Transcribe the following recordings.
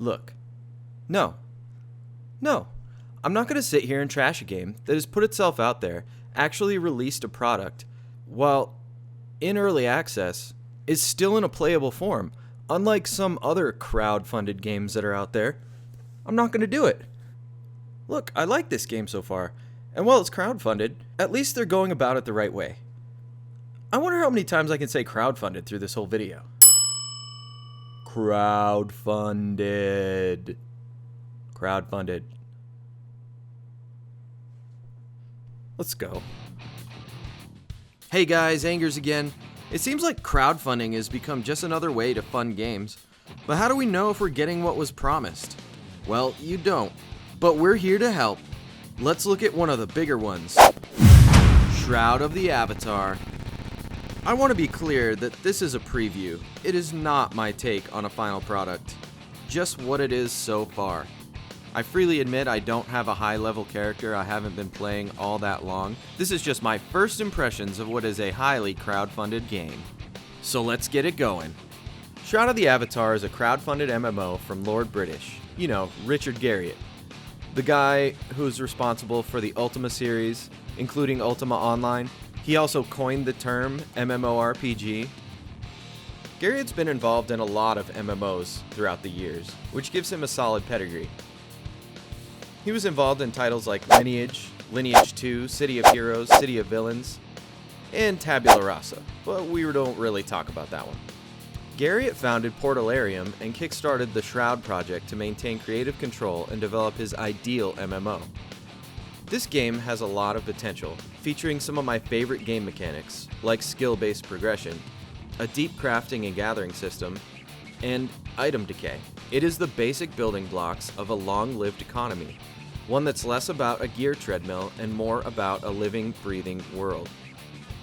Look, no, I'm not going to sit here and trash a game that has put itself out there, actually released a product, while in early access is still in a playable form, unlike some other crowd-funded games that are out there. I'm not going to do it. Look, I like this game so far, and while it's crowd-funded, at least they're going about it the right way. I wonder how many times I can say crowd-funded through this whole video. Crowd-funded. Crowd-funded. Let's go. Hey guys, Angers again. It seems like crowdfunding has become just another way to fund games. But how do we know if we're getting what was promised? Well, you don't. But we're here to help. Let's look at one of the bigger ones. Shroud of the Avatar. I want to be clear that this is a preview. It is not my take on a final product. Just what it is so far. I freely admit I don't have a high-level character. I haven't been playing all that long. This is just my first impressions of what is a highly crowd-funded game. So let's get it going. Shroud of the Avatar is a crowd-funded MMO from Lord British. You know, Richard Garriott. The guy who's responsible for the Ultima series, including Ultima Online. He also coined the term MMORPG. Garriott's been involved in a lot of MMOs throughout the years, which gives him a solid pedigree. He was involved in titles like Lineage, Lineage 2, City of Heroes, City of Villains, and Tabula Rasa, but we don't really talk about that one. Garriott founded Portalarium and kickstarted the Shroud project to maintain creative control and develop his ideal MMO. This game has a lot of potential, featuring some of my favorite game mechanics, like skill-based progression, a deep crafting and gathering system, and item decay. It is the basic building blocks of a long-lived economy, one that's less about a gear treadmill and more about a living, breathing world.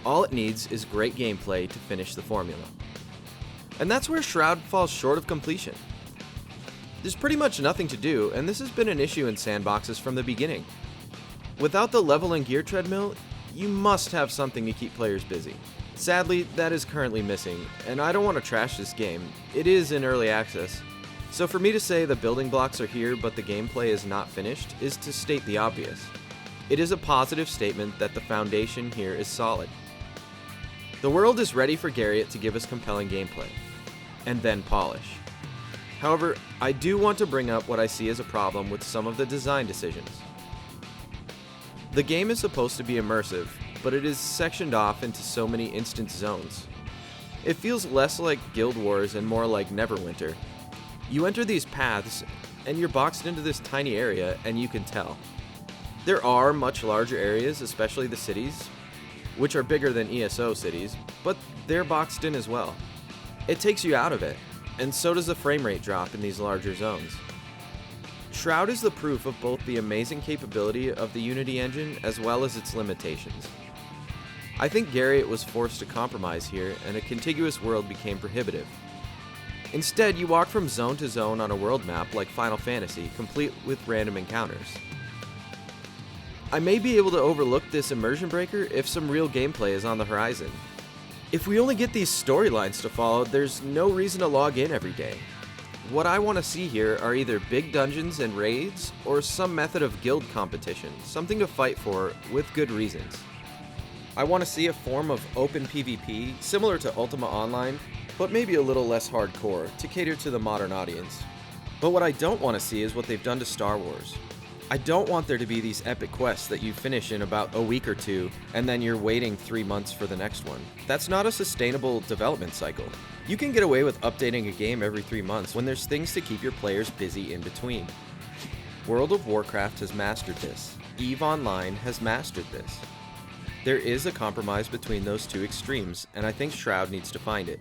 All it needs is great gameplay to finish the formula. And that's where Shroud falls short of completion. There's pretty much nothing to do, and this has been an issue in sandboxes from the beginning. Without the level and gear treadmill, you must have something to keep players busy. Sadly, that is currently missing, and I don't want to trash this game. It is in early access, so for me to say the building blocks are here but the gameplay is not finished is to state the obvious. It is a positive statement that the foundation here is solid. The world is ready for Garriott to give us compelling gameplay, and then polish. However, I do want to bring up what I see as a problem with some of the design decisions. The game is supposed to be immersive, but it is sectioned off into so many instance zones. It feels less like Guild Wars and more like Neverwinter. You enter these paths, and you're boxed into this tiny area, and you can tell. There are much larger areas, especially the cities, which are bigger than ESO cities, but they're boxed in as well. It takes you out of it, and so does the frame rate drop in these larger zones. Shroud is the proof of both the amazing capability of the Unity engine as well as its limitations. I think Garriott was forced to compromise here, and a contiguous world became prohibitive. Instead, you walk from zone to zone on a world map like Final Fantasy, complete with random encounters. I may be able to overlook this immersion breaker if some real gameplay is on the horizon. If we only get these storylines to follow, there's no reason to log in every day. What I want to see here are either big dungeons and raids, or some method of guild competition, something to fight for with good reasons. I want to see a form of open PvP, similar to Ultima Online, but maybe a little less hardcore, to cater to the modern audience. But what I don't want to see is what they've done to Star Wars. I don't want there to be these epic quests that you finish in about a week or two, and then you're waiting 3 months for the next one. That's not a sustainable development cycle. You can get away with updating a game every 3 months when there's things to keep your players busy in between. World of Warcraft has mastered this. EVE Online has mastered this. There is a compromise between those two extremes, and I think Shroud needs to find it.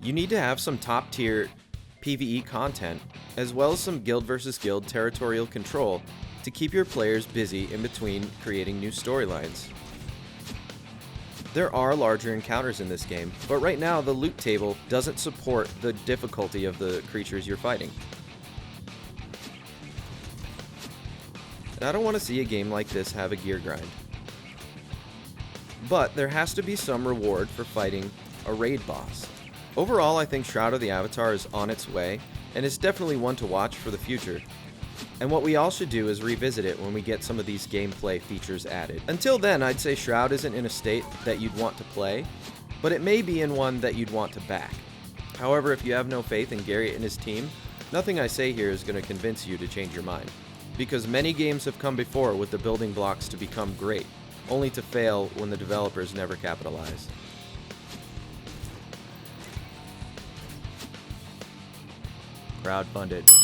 You need to have some top-tier PvE content, as well as some guild versus guild territorial control to keep your players busy in between creating new storylines. There are larger encounters in this game, but right now the loot table doesn't support the difficulty of the creatures you're fighting. And I don't want to see a game like this have a gear grind. But there has to be some reward for fighting a raid boss. Overall, I think Shroud of the Avatar is on its way, and it's definitely one to watch for the future. And what we all should do is revisit it when we get some of these gameplay features added. Until then, I'd say Shroud isn't in a state that you'd want to play, but it may be in one that you'd want to back. However, if you have no faith in Garrett and his team, nothing I say here is going to convince you to change your mind. Because many games have come before with the building blocks to become great, only to fail when the developers never capitalize. Crowdfunded.